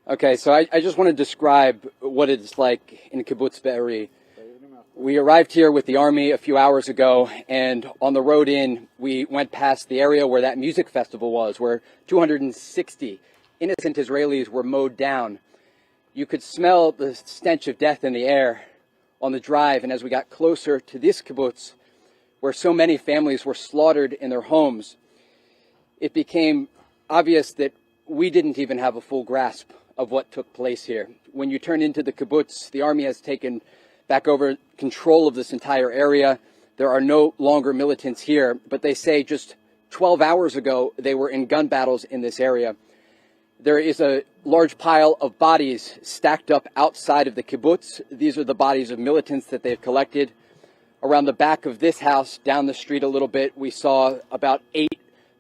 Okay, so I just want to describe what it's like in Kibbutz Be'eri. We arrived here with the army a few hours ago, and on the road in, we went past the area where that music festival was, where 260 innocent Israelis were mowed down. You could smell the stench of death in the air on the drive, and as we got closer to this kibbutz, where so many families were slaughtered in their homes, it became obvious that we didn't even have a full grasp of what took place here. When you turn into the kibbutz, the army has taken back over control of this entire area. There are no longer militants here, but they say just 12 hours ago they were in gun battles in this area. There is a large pile of bodies stacked up outside of the kibbutz. These are the bodies of militants that they've collected. Around the back of this house, down the street a little bit, we saw about 8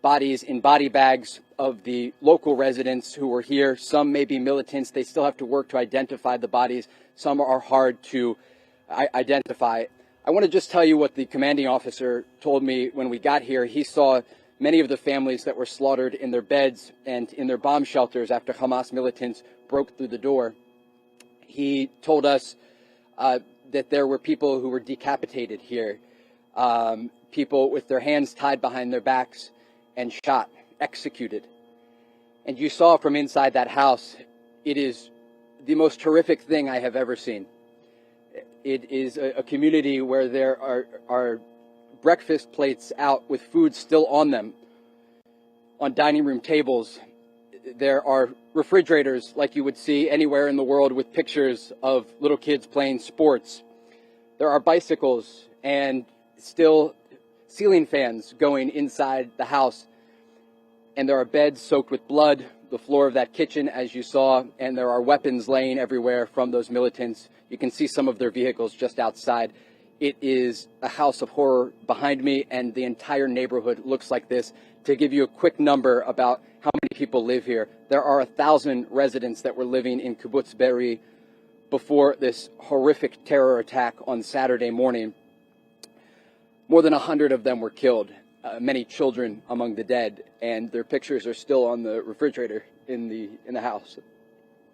bodies in body bags of the local residents who were here. Some may be militants. They still have to work to identify the bodies. Some are hard to identify. I want to just tell you what the commanding officer told me when we got here. He saw many of the families that were slaughtered in their beds and in their bomb shelters after Hamas militants broke through the door. He told us that there were people who were decapitated here, people with their hands tied behind their backs and shot, executed. And you saw from inside that house, it is the most horrific thing I have ever seen. It is a community where there are breakfast plates out with food still on them, on dining room tables. There are refrigerators like you would see anywhere in the world with pictures of little kids playing sports. There are bicycles and still ceiling fans going inside the house. And there are beds soaked with blood, the floor of that kitchen, as you saw, and there are weapons laying everywhere from those militants. You can see some of their vehicles just outside. It is a house of horror behind me, and the entire neighborhood looks like this. To give you a quick number about how many people live here, there are 1,000 residents that were living in Kibbutz Be'eri before this horrific terror attack on Saturday morning. More than 100 of them were killed, many children among the dead, and their pictures are still on the refrigerator in the house.